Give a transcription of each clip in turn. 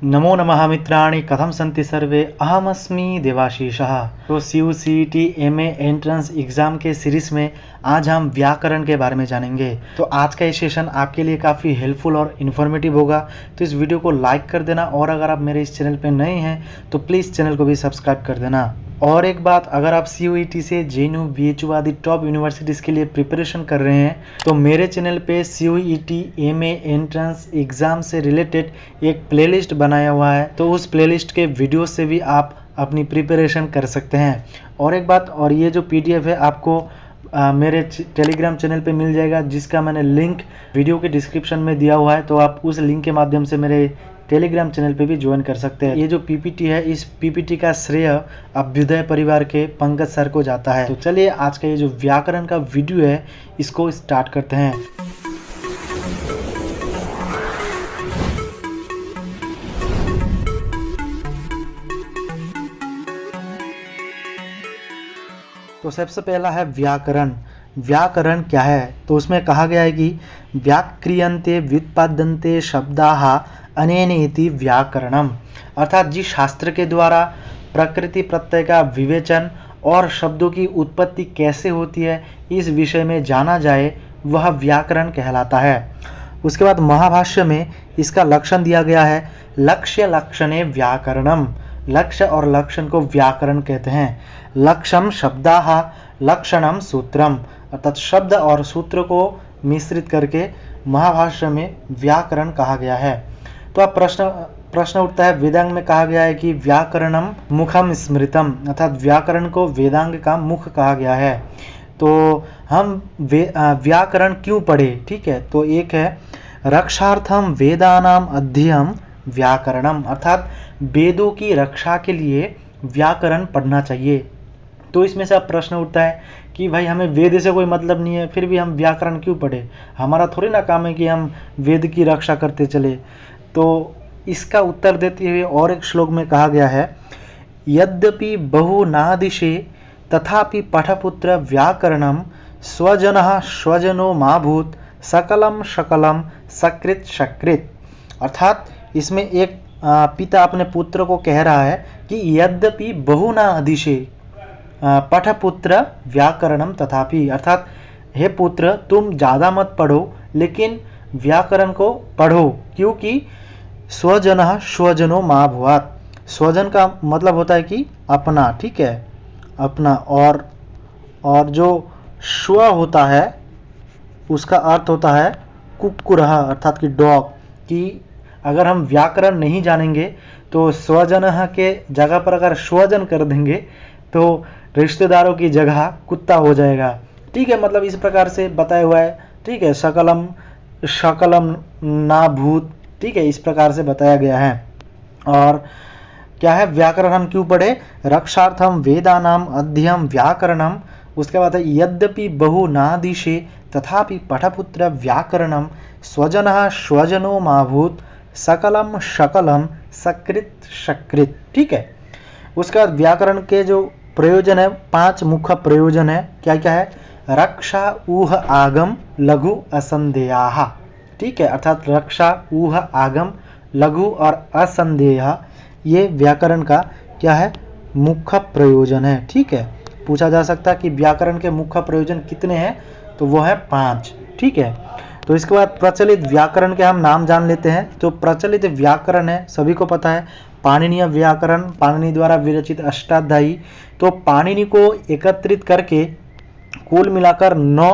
नमो नमः मित्राणि कथं सन्ति सर्वे अहमस्मि देवाशीषः। तो CUCET MA एंट्रेंस एग्ज़ाम के सीरीज़ में आज हम व्याकरण के बारे में जानेंगे। तो आज का ये सेशन आपके लिए काफ़ी हेल्पफुल और इन्फॉर्मेटिव होगा। तो इस वीडियो को लाइक कर देना और अगर आप मेरे इस चैनल पे नए हैं तो प्लीज़ चैनल को भी सब्सक्राइब कर देना। और एक बात, अगर आप CUET से JNU BHU आदि टॉप यूनिवर्सिटीज़ के लिए प्रिपरेशन कर रहे हैं तो मेरे चैनल पे CUET MA एंट्रेंस एग्ज़ाम से रिलेटेड एक प्लेलिस्ट बनाया हुआ है, तो उस प्लेलिस्ट के वीडियो से भी आप अपनी प्रिपरेशन कर सकते हैं। और एक बात, और ये जो PDF है आपको मेरे टेलीग्राम चैनल पे मिल जाएगा, जिसका मैंने लिंक वीडियो के डिस्क्रिप्शन में दिया हुआ है। तो आप उस लिंक के माध्यम से मेरे टेलीग्राम चैनल पे भी ज्वाइन कर सकते हैं। ये जो PPT है, इस PPT का श्रेय अभ्युदय परिवार के पंकज सर को जाता है। तो चलिए आज का ये जो व्याकरण का वीडियो है इसको स्टार्ट करते हैं। तो सबसे पहला है व्याकरण। व्याकरण क्या है? तो उसमें कहा गया है कि व्याक्रियन्ते व्युत्पाद्यन्ते शब्दाः अनेनेति व्याकरणम, अर्थात जिस शास्त्र के द्वारा प्रकृति प्रत्यय का विवेचन और शब्दों की उत्पत्ति कैसे होती है इस विषय में जाना जाए वह व्याकरण कहलाता है। उसके बाद महाभाष्य में इसका लक्षण दिया गया है, लक्ष्य लक्षणे व्याकरणम। लक्ष्य और लक्षण को व्याकरण कहते हैं। लक्ष्यम शब्दाः लक्षणम सूत्रम, अर्थात शब्द और सूत्र को मिश्रित करके महाभाष्य में व्याकरण कहा गया है। तो अब प्रश्न उठता है, वेदांग में कहा गया है कि व्याकरणम मुखम स्मृतम, अर्थात व्याकरण को वेदांग का मुख कहा गया है। तो हम व्याकरण क्यों पढ़े? ठीक है, तो एक है रक्षार्थम वेदानाम अध्ययनम व्याकरणम, अर्थात वेदों की रक्षा के लिए व्याकरण पढ़ना चाहिए। तो इसमें से अब प्रश्न उठता है कि भाई हमें वेद से कोई मतलब नहीं है, फिर भी हम व्याकरण क्यों पढ़े? हमारा थोड़ी ना काम है कि हम वेद की रक्षा करते चले। तो इसका उत्तर देते हुए और एक श्लोक में कहा गया है, यद्यपि बहु नादिशे तथापि पठपुत्र व्याकरणम स्वजनः स्वजनो माभूत सकलम शकलम सकृत सकृत, अर्थात इसमें एक पिता अपने पुत्र को कह रहा है कि यद्यपि बहु ना अधिशे पठपुत्र व्याकरणम तथापि, अर्थात हे पुत्र तुम ज़्यादा मत पढ़ो लेकिन व्याकरण को पढ़ो, क्योंकि स्वजनः स्वजनो मा भूयात्। स्वजन का मतलब होता है कि अपना, ठीक है, अपना। और जो स्व होता है उसका अर्थ होता है कुक्कुरः, अर्थात कि डॉग। कि अगर हम व्याकरण नहीं जानेंगे तो स्वजनः के जगह पर अगर स्वजन कर देंगे तो रिश्तेदारों की जगह कुत्ता हो जाएगा। ठीक है, मतलब इस प्रकार से बताया हुआ है। ठीक है, सकलम शकलम ना भूत, ठीक है, इस प्रकार से बताया गया है। और क्या है, व्याकरण हम क्यों पढ़े? रक्षार्थम वेदानाम अध्ययनम व्याकरणम। उसके बाद है यद्यपि बहु नादिशे तथापि पठपुत्र व्याकरणम स्वजनः स्वजनो माभूत सकलम शकलम सकृत सकृत। ठीक है, उसके बाद व्याकरण के जो प्रयोजन है, 5 मुख्य प्रयोजन है। क्या क्या है? रक्षा ऊह आगम लघु असंदेयाः, ठीक है, अर्थात रक्षा ऊह आगम लघु और असंदेह, ये व्याकरण का क्या है? मुख्य प्रयोजन है। ठीक है, पूछा जा सकता है कि व्याकरण के मुख्य प्रयोजन कितने हैं, तो वो है 5। ठीक है, तो इसके बाद प्रचलित व्याकरण के हम नाम जान लेते हैं। तो प्रचलित व्याकरण है, सभी को पता है, पाणिनीय व्याकरण, पाणिनि द्वारा विरचित अष्टाध्यायी। तो पाणिनि को एकत्रित करके कुल मिलाकर 9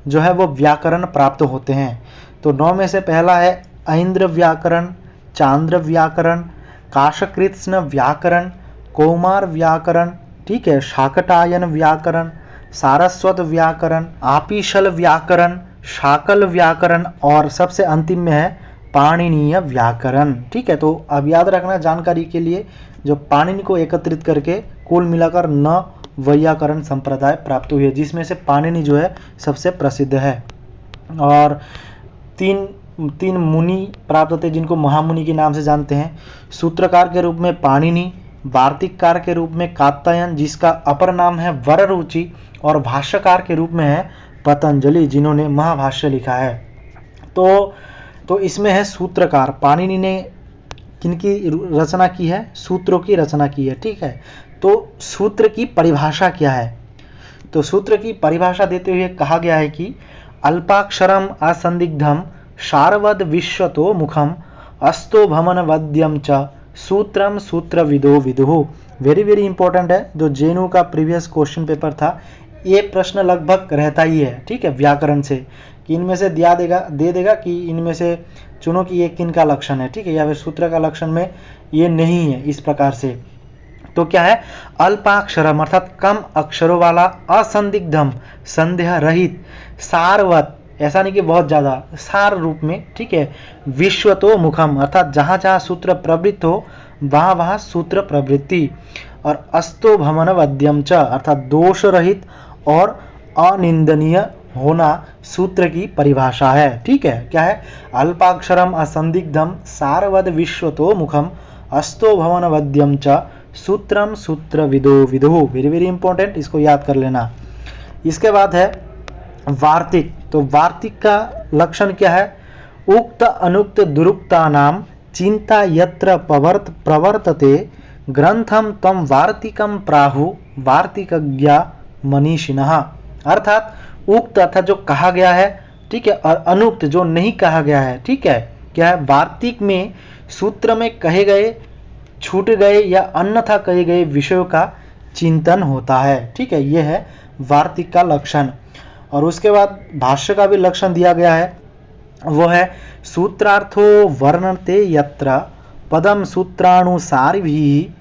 जो है वो व्याकरण प्राप्त होते हैं। तो 9 में से पहला है ऐन्द्र व्याकरण, चांद्र व्याकरण, काशकृत्स्न व्याकरण, कौमार व्याकरण, ठीक है, शाकटायन व्याकरण, सारस्वत व्याकरण, आपिशल व्याकरण, शाकल व्याकरण और सबसे अंतिम में है पाणिनीय व्याकरण। ठीक है, तो अब याद रखना जानकारी के लिए, जो पाणिनि को एकत्रित करके कुल मिलाकर 9 वैयाकरण संप्रदाय प्राप्त हुए, जिसमें से पाणिनि जो है सबसे प्रसिद्ध है। और तीन मुनि प्राप्त होते हैं जिनको महामुनि के नाम से जानते हैं। सूत्रकार के रूप में पाणिनि, वार्तिककार के रूप में कात्यायन जिसका अपर नाम है वररुचि, और भाष्यकार के रूप में है पतंजलि जिन्होंने महाभाष्य लिखा है। तो इसमें है सूत्रकार। पाणिनि ने किनकी रचना की है? सूत्रों की रचना की है। ठीक है, तो सूत्र की परिभाषा क्या है? तो सूत्र की परिभाषा देते हुए कहा गया है कि अल्पाक्षरम असंदिग्धम शारवद विश्वतो मुखम अस्तो भमन वद्यम च सूत्रम सूत्र विदो विदुः। वेरी वेरी इंपॉर्टेंट है। जो जेएनयू का प्रीवियस क्वेश्चन पेपर था, ये प्रश्न लगभग रहता ही है। ठीक है, व्याकरण से कि इनमें से दे देगा कि इनमें से चुनो कि ये किन का लक्षण है। ठीक है, या फिर सूत्र का लक्षण में ये नहीं है, इस प्रकार से। तो क्या है? अल्पाक्षरम अर्थात कम अक्षरों वाला, असंदिग्धम संदेह रहित, सारवत ऐसा नहीं कि बहुत ज्यादा, सार रूप में। ठीक है, विश्वतो मुखम अर्थात जहां जहां सूत्र प्रवृत्त हो वहां वहां सूत्र प्रवृत्ति, और अस्तो भमन वद्यम च अर्थात दोष रहित और अनिंदनीय होना सूत्र की परिभाषा है। ठीक है, क्या है? अल्पाक्षरम असंदिग्धम सारवद विश्वतो मुखम अस्तो भवन वद्यम च सूत्रम सूत्र विदो विदुः। वेरी वेरी इंपॉर्टेंट, इसको याद कर लेना। इसके बाद है वार्तिक। तो वार्तिक का लक्षण क्या है? उक्त अनुक्त दुरुक्ता नाम चिंता यत्र प्रवर्तते ग्रंथम तम वार्तिकम प्राहु वार्तिकज्ञा मनीषिणः। अर्थात उक्त अर्थात जो कहा गया है, ठीक है, और अनुक्त जो नहीं कहा गया है। ठीक है, क्या है? वार्तिक में सूत्र में कहे गए, छूट गए या अन्यथा कहे गए विषयों का चिंतन होता है। ठीक है, यह है वार्तिक का लक्षण। और उसके बाद भाष्य का भी लक्षण दिया गया है, वो है सूत्रार्थो वर्णन्ते यत्र पदम सूत्रानुसारिभिः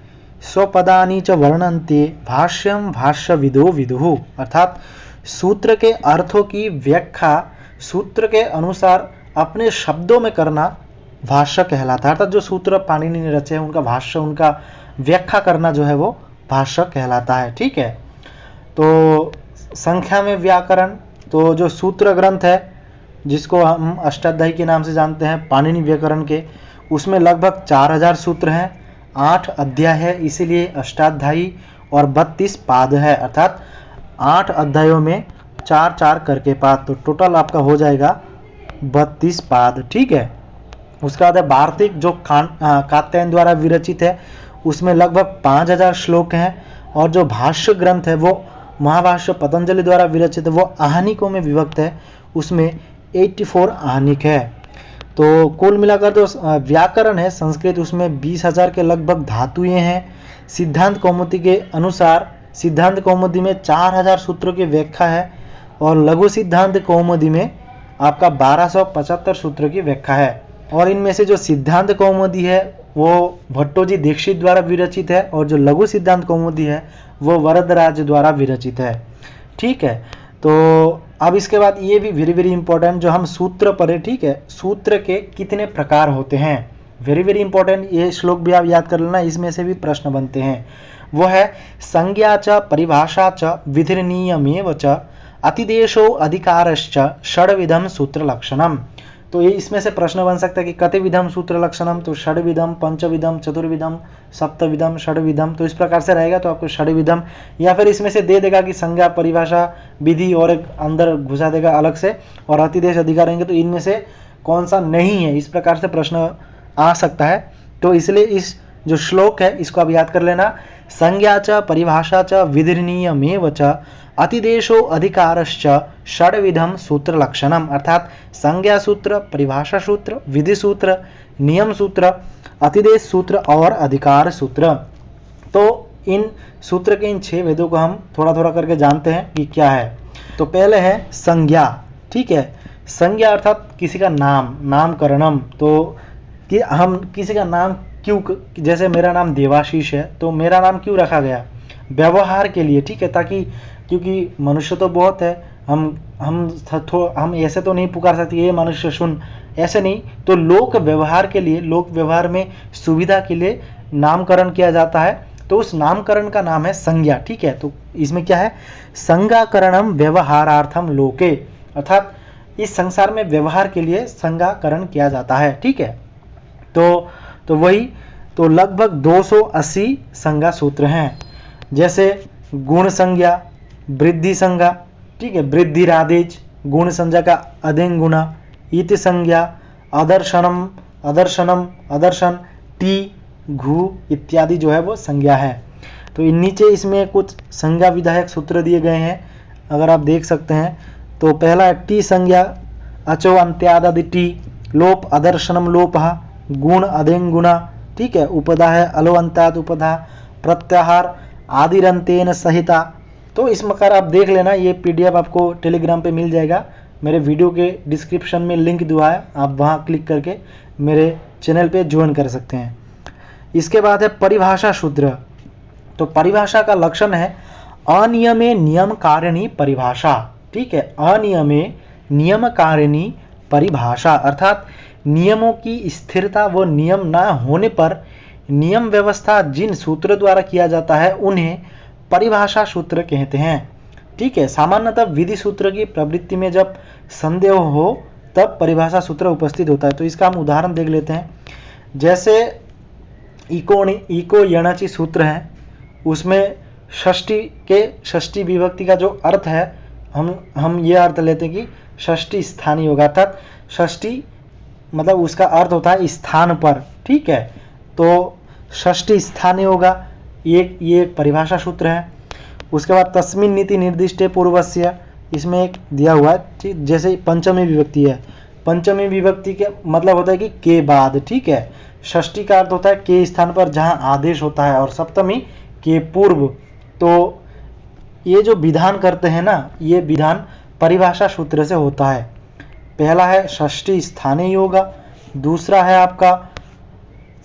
स्वपदानि च वर्णन्ते भाष्यम भाष्यविदो विदुः। अर्थात सूत्र के अर्थों की व्याख्या सूत्र के अनुसार अपने शब्दों में करना भाष्य कहलाता है। अर्थात जो सूत्र पाणिनि ने रचे हैं उनका भाष्य, उनका व्याख्या करना जो है वो भाष्य कहलाता है। ठीक है, तो संख्या में व्याकरण, तो जो सूत्र ग्रंथ है जिसको हम अष्टाध्यायी के नाम से जानते हैं पाणिनि व्याकरण के, उसमें लगभग 4000 सूत्र हैं, 8 अध्याय है, इसीलिए अष्टाध्यायी, और 32 पाद है। अर्थात 8 अध्यायों में 4-4 करके पाद, तो टोटल आपका हो जाएगा 32 पाद। ठीक है, उसके बाद है वार्तिक जो कात्यायन द्वारा विरचित है, उसमें लगभग 5000 श्लोक हैं। और जो भाष्य ग्रंथ है वो महाभाष्य पतंजलि द्वारा विरचित है, वो आहनिकों में विभक्त है, उसमें 84 आहनिक है। तो कुल मिलाकर जो व्याकरण है संस्कृत, उसमें 20,000 के लगभग धातुएं हैं। सिद्धांत कौमुदी के अनुसार सिद्धांत कौमुदी में 4000 सूत्रों की व्याख्या है, और लघु सिद्धांत कौमुदी में आपका 1275 सूत्रों की व्याख्या है। और इनमें से जो सिद्धांत कौमुदी है वो भट्टोजी दीक्षित द्वारा विरचित है, और जो लघु सिद्धांत कौमुदी है वो वरदराज द्वारा विरचित है। ठीक है, तो अब इसके बाद ये भी वेरी वेरी इंपॉर्टेंट, जो हम सूत्र पढ़े। ठीक है, सूत्र के कितने प्रकार होते हैं, वेरी वेरी इंपॉर्टेंट, ये श्लोक भी आप याद कर लेना, इसमें से भी प्रश्न बनते हैं। वो है संज्ञा च परिभाषा च विधिर्नियमेव च अतिदेशो अधिकारश्च षड्विधम सूत्र लक्षणम। तो ये इसमें से प्रश्न बन सकता है कि कतिविधम सूत्र लक्षणम, तो षड्विधम, पंचविधम, चतुर्विधम, सप्तविधम, षड्विधम, तो इस प्रकार से रहेगा। तो आपको षड्विधम, या फिर इसमें से दे देगा कि संज्ञा परिभाषा विधि और एक अंदर घुसा देगा अलग से, और अतिदेश अधिकार रहेंगे, तो इनमें से कौन सा नहीं है, इस प्रकार से प्रश्न आ सकता है। तो इसलिए इस जो श्लोक है इसको आप याद कर लेना। संज्ञा च परिभाषा च विधिर्नियमेव च अतिदेशो अधिकारश्च षड्विधम सूत्र लक्षणम। अर्थात संज्ञा सूत्र, परिभाषा सूत्र, विधि सूत्र, नियम सूत्र, अतिदेश सूत्र और अधिकार सूत्र। तो इन सूत्र के इन 6 वेदों को हम थोड़ा थोड़ा करके जानते हैं कि क्या है। तो पहले है संज्ञा। ठीक है, संज्ञा अर्थात किसी का नाम, नामकरणम। तो कि हम किसी का नाम क्यों, जैसे मेरा नाम देवाशीष है, तो मेरा नाम क्यों रखा गया? व्यवहार के लिए। ठीक है, ताकि क्योंकि मनुष्य तो बहुत है, हम ऐसे तो नहीं पुकार सकते ये मनुष्य सुन, ऐसे नहीं, तो लोक व्यवहार के लिए, लोक व्यवहार में सुविधा के लिए नामकरण किया जाता है। तो उस नामकरण का नाम है संज्ञा। ठीक है, तो इसमें क्या है? संज्ञाकरणम व्यवहारार्थम लोके, अर्थात इस संसार में व्यवहार के लिए संज्ञाकरण किया जाता है। ठीक है, तो वही, तो लगभग 280 संज्ञा सूत्र हैं, जैसे गुण संज्ञा, वृद्धि संज्ञा, ठीक है, वृद्धिरादेज, गुण संज्ञा का अधेन गुणा, इति संज्ञा, अदर्शनम, अदर्शनम, अदर्शन, टी, घु इत्यादि जो है वो संज्ञा है। तो नीचे इसमें कुछ संज्ञा विधायक सूत्र दिए गए हैं, अगर आप देख सकते हैं। तो पहला है टी संज्ञा, अचो अंत्यादि टी, लोप अदर्शनम लोपः, गुण अदेंगुणा, ठीक है। उपधा है अलो अंत्याद उपधा, प्रत्याहार आदिरंतेन सहिता। तो इस प्रकार आप देख लेना, ये पीडीएफ आपको टेलीग्राम पे मिल जाएगा, मेरे वीडियो के डिस्क्रिप्शन में लिंक दिया है, आप वहाँ क्लिक करके मेरे चैनल पे ज्वाइन कर सकते हैं। इसके बाद है परिभाषा सूत्र। तो परिभाषा का लक्षण है अनियमे नियम कारिणी परिभाषा, ठीक है। अनियमे नियम कारिणी परिभाषा अर्थात नियमों की स्थिरता व नियम न होने पर नियम व्यवस्था जिन सूत्र द्वारा किया जाता है उन्हें परिभाषा सूत्र कहते हैं, ठीक है। सामान्यतः विधि सूत्र की प्रवृत्ति में जब संदेह हो तब परिभाषा सूत्र उपस्थित होता है। तो इसका हम उदाहरण देख लेते हैं। जैसे इको यणाची सूत्र है, उसमें षष्ठी विभक्ति का जो अर्थ है, हम ये अर्थ लेते हैं कि षष्ठी स्थानीय होगा, अर्थात षष्ठी मतलब उसका अर्थ होता है स्थान पर, ठीक है। तो षष्ठी स्थानीय होगा, ये एक परिभाषा सूत्र है। उसके बाद तस्मिन् नीति निर्दिष्टे पूर्वस्य, इसमें एक दिया हुआ है, ठीक। जैसे पंचमी विभक्ति है, पंचमी विभक्ति के मतलब होता है कि के बाद, ठीक है। षष्ठी का अर्थ होता है के स्थान पर जहां आदेश होता है, और सप्तमी के पूर्व। तो ये जो विधान करते हैं ना, ये विधान परिभाषा सूत्र से होता है। पहला है षष्ठी स्थानीय होगा, दूसरा है आपका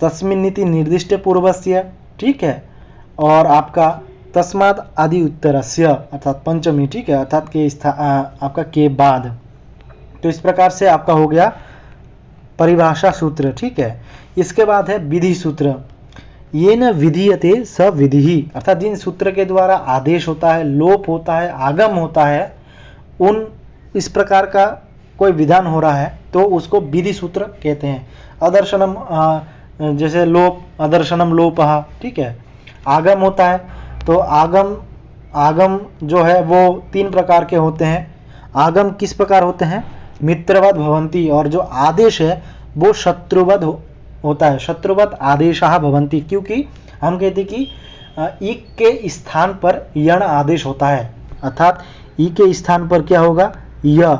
तस्मिन् नीति निर्दिष्टे पूर्वस्य, ठीक है, और आपका तस्मात् आदि उत्तरस्य अर्थात पंचमी, ठीक है, अर्थात के आपका के बाद। तो इस प्रकार से आपका हो गया परिभाषा सूत्र, ठीक है। इसके बाद है विधि सूत्र। ये न विधीयते स विधि, अर्थात जिन सूत्र के द्वारा आदेश होता है, लोप होता है, आगम होता है, उन इस प्रकार का कोई विधान हो रहा है तो उसको विधि सूत्र कहते हैं। अदर्शनम जैसे लोप अदर्शनम लोपः, ठीक है। आगम होता है तो आगम जो है वो 3 प्रकार के होते हैं। आगम किस प्रकार होते हैं? मित्रवत भवन्ति, और जो आदेश है वो शत्रुवत होता है, शत्रुवत आदेशः भवन्ति, क्योंकि हम कहते हैं कि ई के स्थान पर यण आदेश होता है, अर्थात ई के स्थान पर क्या होगा? य।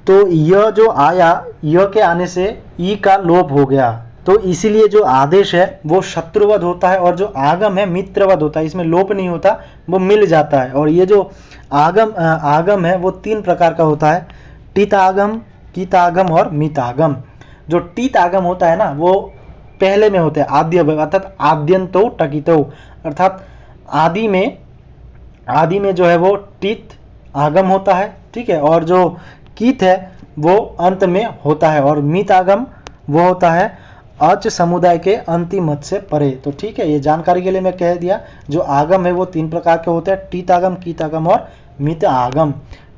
तो य जो आया, य के आने से ई का लोप हो गया, तो इसीलिए जो आदेश है वो शत्रुवत होता है, और जो आगम है मित्रवत होता है, इसमें लोप नहीं होता, वो मिल जाता है। और ये जो आगम है वो 3 प्रकार का होता है, टितागम, कीतागम और मितागम। जो टितागम होता है ना वो पहले में होता है, आद्य, अर्थात आद्यंतो टकितो, अर्थात आदि में जो है वो टित आगम होता है, ठीक है, और जो कीत है वो अंत में होता है, और मितागम वो होता है अच समुदाय के अंतिम मत से परे। तो ठीक है, ये जानकारी के लिए मैं कह दिया। जो आगम है वो 3 प्रकार के होते हैं, टीतागम, कीतागम और मित आगम।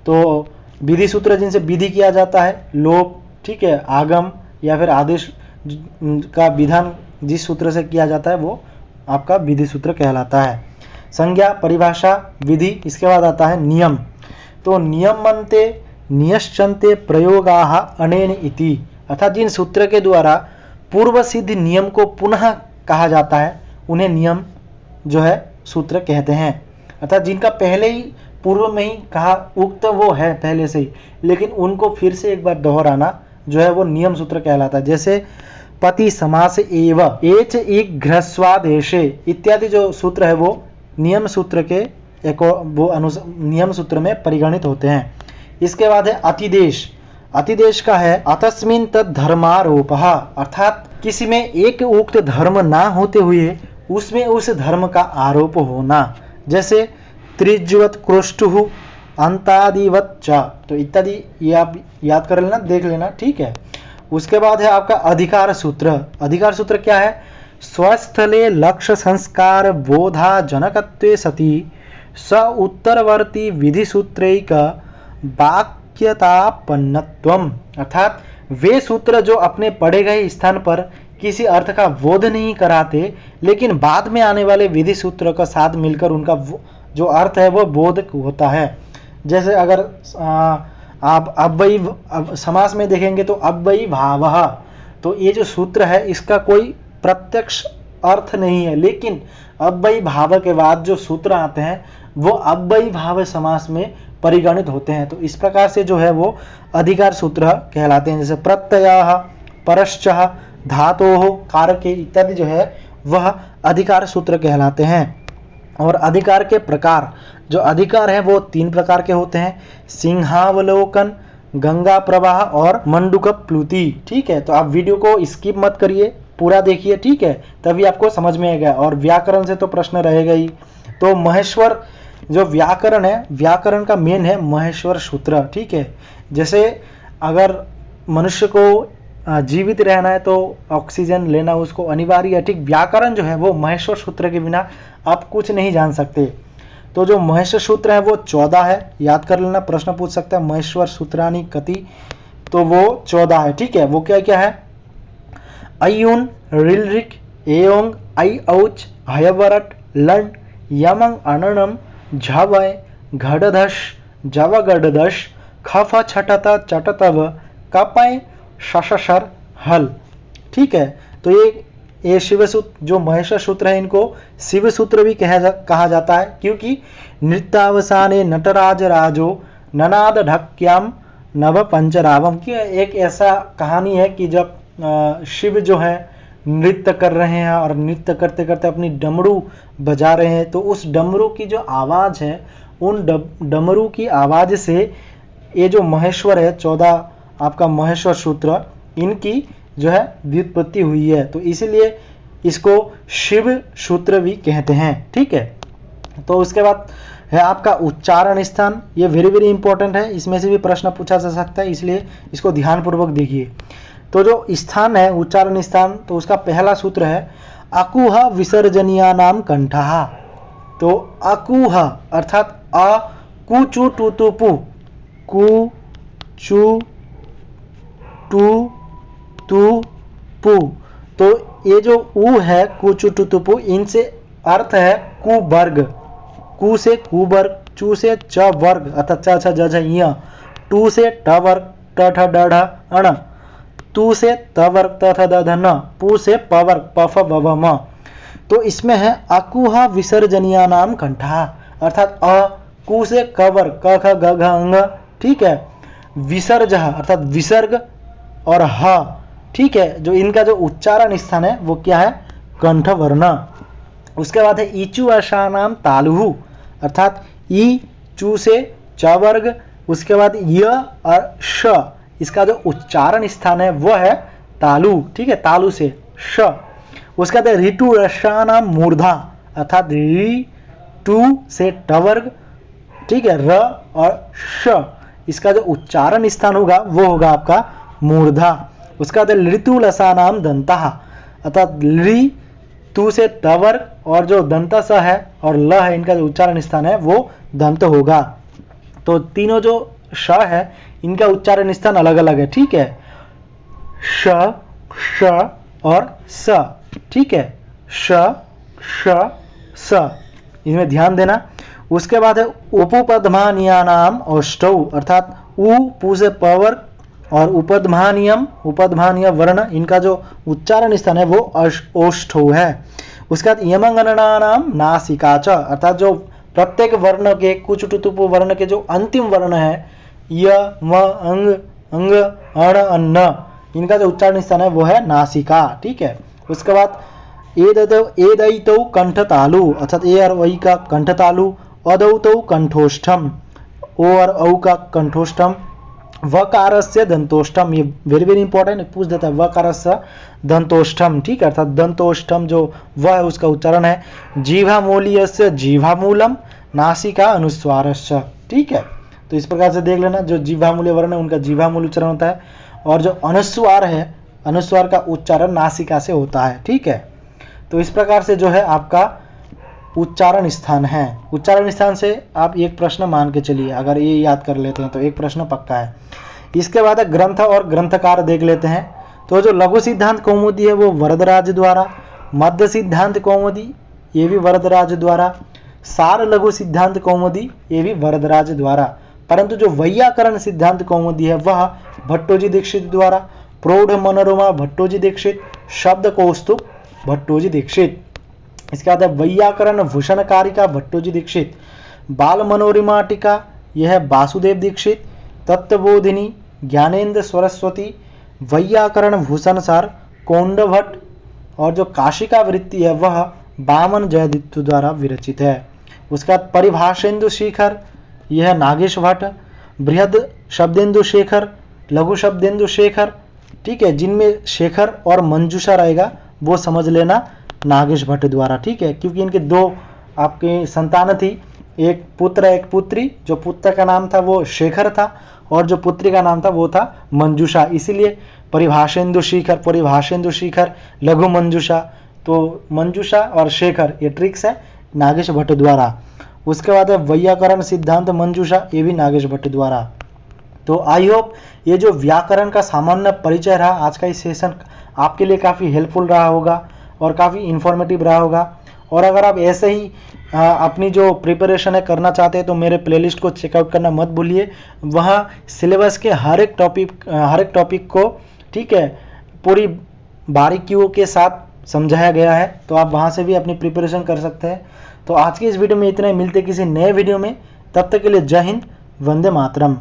तो विधि सूत्र जिनसे विधि किया जाता है, लोप, ठीक है, आगम या फिर आदेश का विधान जिस सूत्र से किया जाता है वो आपका विधि सूत्र कहलाता है। संज्ञा, परिभाषा, विधि, इसके बाद आता है नियम। तो नियमन्ते नियश्चन्ते प्रयोगाः अनेन इति, अर्थात जिन सूत्र के द्वारा पूर्व सिद्ध नियम को पुनः कहा जाता है उन्हें नियम जो है सूत्र कहते हैं। अर्थात जिनका पहले ही पूर्व में ही कहा उक्त वो है पहले से ही, लेकिन उनको फिर से एक बार दोहराना जो है वो नियम सूत्र कहलाता है। जैसे पति समास एव, एच एक घ्रस्वादेशे इत्यादि जो सूत्र है वो नियम सूत्र के नियम सूत्र में परिगणित होते हैं। इसके बाद है अतिदेश। अतिदेश का है अतस्मिन् तद धर्मारोपः, अर्थात किसी में एक उक्त धर्म ना होते हुए उसमें उस धर्म का आरोप होना। जैसे त्रिज्वत क्रोष्टुः अंतादिवत च, तो इत्यादि ये आप याद कर लेना, देख लेना, ठीक है। उसके बाद है आपका अधिकार सूत्र। अधिकार सूत्र क्या है? स्वस्थले लक्ष्य संस्कार बोधा जनकत्वे सति स उत्तरवर्ती विधि सूत्रैक वाक्यतापन्नत्वम, अर्थात वे सूत्र जो अपने पढ़े गए स्थान पर किसी अर्थ का बोध नहीं कराते, लेकिन बाद में आने वाले विधि सूत्र का साथ मिलकर उनका जो अर्थ है वो बोध होता है। जैसे अगर आप अव्ययी समास में देखेंगे तो अव्ययी भावः, तो ये जो सूत्र है इसका कोई प्रत्यक्ष अर्थ नहीं है, लेकिन अव्ययी भाव के बाद जो सूत्र आते हैं वो अव्ययी भाव समास में परिगणित होते हैं। तो इस प्रकार से जो है वो अधिकार सूत्र कहलाते हैं। जैसे प्रत्ययः, परश्चः, धातोः, कारके इत्यादि जो है वह अधिकार सूत्र कहलाते हैं। और अधिकार के प्रकार, जो अधिकार है वो 3 प्रकार के होते हैं, सिंहावलोकन, गंगा प्रवाह और मंडूक प्लुति। ठीक है, तो आप वीडियो को स्किप मत करिए, पूरा देखिए, ठीक है, तभी आपको समझ में आएगा। और व्याकरण से तो प्रश्न रहेगा ही। तो महेश्वर जो व्याकरण है, व्याकरण का मेन है महेश्वर सूत्र। ठीक है, जैसे अगर मनुष्य को जीवित रहना है तो ऑक्सीजन लेना उसको अनिवार्य है, ठीक। व्याकरण जो है वो महेश्वर सूत्र के बिना आप कुछ नहीं जान सकते। तो जो महेश्वर सूत्र है वो 14 है, याद कर लेना, प्रश्न पूछ सकता है महेश्वर सूत्रानि कति, तो वो 14 है। ठीक है, वो क्या क्या है, अयुन, रिलरिक, एयोंग, आई औच, हयवरट, लंड, यमंग, अननम, झवय, घड़धश, जवगढ़दश, खफ, छटत, चटतव, कपय, शशर, हल। ठीक है, तो ये शिव सूत्र जो महेश्वर सूत्र है इनको शिव सूत्र भी कहा जाता है, क्योंकि नृत्यावसाने नटराज राजो ननाद ढक्याम नव पंचरावम की एक ऐसा कहानी है कि जब शिव जो है नृत्य कर रहे हैं और नृत्य करते करते अपनी डमरू बजा रहे हैं, तो उस डमरू की जो आवाज़ है, उन डमरू की आवाज़ से ये जो महेश्वर है 14 आपका महेश्वर सूत्र, इनकी जो है व्युत्पत्ति हुई है। तो इसीलिए इसको शिव सूत्र भी कहते हैं। ठीक है, तो उसके बाद है आपका उच्चारण स्थान। ये वेरी वेरी इंपॉर्टेंट है, इसमें से भी प्रश्न पूछा जा सकता है, इसलिए इसको ध्यानपूर्वक देखिए। तो जो स्थान है उच्चारण स्थान, तो उसका पहला सूत्र है अकुह विसर्जनीयानाम कंठः। तो अकुह अर्थात अ कु चु टू तु पु, कु चु टू तु पु, तो ये जो उ है कु चु टू तु पु, इनसे अर्थ है कु वर्ग, कु से कु वर्ग, चु से च वर्ग अर्थात च छ ज झ य, टू से ट वर्ग ट ठ ड ढ अण, तु से त वर्ग त थ द ध न, पु से प वर्ग प फ ब भ म। तो इसमें है अकुह विसर्जनीयानाम कंठः, अर्थात अ, कु से क वर्ग क ख ग घ अंग, ठीक है, विसर्ज अर्थात विसर्ग और ह, ठीक है, जो इनका जो उच्चारण स्थान है वो क्या है, कंठ वर्ण। उसके बाद है ईचु अशानाम तालुहु, अर्थात ई चू से च वर्ग, उसके बाद य और श, इसका जो उच्चारण स्थान है वो है तालु, ठीक है, तालु से श। उसके बाद ऋतु रसानाम मूर्धा, अर्थात री टू से ट वर्ग, ठीक है, र और श, इसका जो उच्चारण स्थान होगा वो होगा आपका मूर्धा। उसका बाद ऋतु लसानाम दंतः, अर्थात ली तू से त वर्ग और जो दंत स है और ल है, इनका जो उच्चारण स्थान है वो दंत होगा। तो तीनों जो श है इनका उच्चारण स्थान अलग अलग है, ठीक है, श, श और स, ठीक है, श, श, स, इसमें ध्यान देना। उसके बाद है उपपद्मानीयानाम औष्ठौ, अर्थात उ पू से प वर्ग और उपध्मानियम उपध्मानीय वर्ण, इनका जो उच्चारण स्थान है वो ओष्ठौ है। उसके बाद यमंगनानाम नासिका च, अर्थात जो प्रत्येक वर्ण के कुछ टुतुपु वर्ण के जो अंतिम वर्ण है य म अंग अंग अण अन्न, इनका जो उच्चारण स्थान है वो है नासिका, ठीक है। उसके बाद एदैतौ कंठ तालु, अर्थात ए और वही का कंठ तालु, अदौतौ कंठोष्ठम, ओ और औ का कंठोष्ठम, वकारस्य दंतोष्ठम, ये वेरी वेरी इंपॉर्टेंट पूछ देता है, वकारस्य दंतोष्ठम, ठीक है, अर्थात दंतोष्ठम जो वह है उसका उच्चारण है जीवामूलीयस्य जीवामूलम, नासिका अनुस्वारस्य, ठीक है। तो इस प्रकार से देख लेना, जो जीवामूल्य वर्ण है उनका जीवामूल उच्चारण होता है और जो अनुस्वार है, अनुस्वार का उच्चारण नासिका से होता है, ठीक है। तो इस प्रकार से जो है आपका उच्चारण स्थान है। उच्चारण स्थान से आप एक प्रश्न मान के चलिए, अगर ये याद कर लेते हैं तो एक प्रश्न पक्का है। इसके बाद ग्रंथ और ग्रंथकार देख लेते हैं। तो जो लघु सिद्धांत कौमुदी है वो वरदराज द्वारा, मध्य सिद्धांत कौमुदी ये भी वरदराज द्वारा, सार लघु सिद्धांत कौमुदी ये भी वरदराज द्वारा, परंतु जो वैयाकरण सिद्धांत कौमुदी है वह भट्टोजी दीक्षित द्वारा, प्रौढ़ मनोरमा भट्टोजी दीक्षित, शब्द कौस्तुभ भट्टोजी दीक्षित। इसके बाद है वैयाकरण भूषणकारिका भट्टोजी दीक्षित। बाल मनोरमा टीका यह है वासुदेव दीक्षित। तत्वबोधिनी ज्ञानेन्द्र सरस्वती। वैयाकरण भूषण सार कौंड भट्ट। और जो काशिका वृत्ति है वह बामन जयदत्त द्वारा विरचित है। उसके बाद परिभाषेन्दु शेखर यह नागेश भट्ट। बृहद शब्देन्दु शेखर, लघु शब्देन्दु शेखर, ठीक है, जिनमें शेखर और मंजूषा रहेगा वो समझ लेना नागेश भट्ट द्वारा, ठीक है, क्योंकि इनके दो आपके संतान थी, एक पुत्र एक पुत्री। जो पुत्र का नाम था वो शेखर था और जो पुत्री का नाम था वो था मंजूषा, इसीलिए परिभाषेन्दु शेखर, लघु मंजूषा। तो मंजूषा और शेखर ये ट्रिक्स है नागेश भट्ट द्वारा। उसके बाद है वैयाकरण सिद्धांत मंजूषा, ये भी नागेश भट्ट द्वारा। तो आई होप ये जो व्याकरण का सामान्य परिचय रहा आज का इस सेशन आपके लिए काफ़ी हेल्पफुल रहा होगा और काफ़ी इन्फॉर्मेटिव रहा होगा। और अगर आप ऐसे ही अपनी जो प्रिपरेशन है करना चाहते हैं तो मेरे प्लेलिस्ट को चेकआउट करना मत भूलिए। वहाँ सिलेबस के हर एक टॉपिक को, ठीक है, पूरी बारीकियों के साथ समझाया गया है, तो आप वहाँ से भी अपनी प्रिपरेशन कर सकते हैं। तो आज की इस वीडियो में इतना ही, मिलते किसी नए वीडियो में, तब तक के लिए जय हिंद, वंदे मातरम।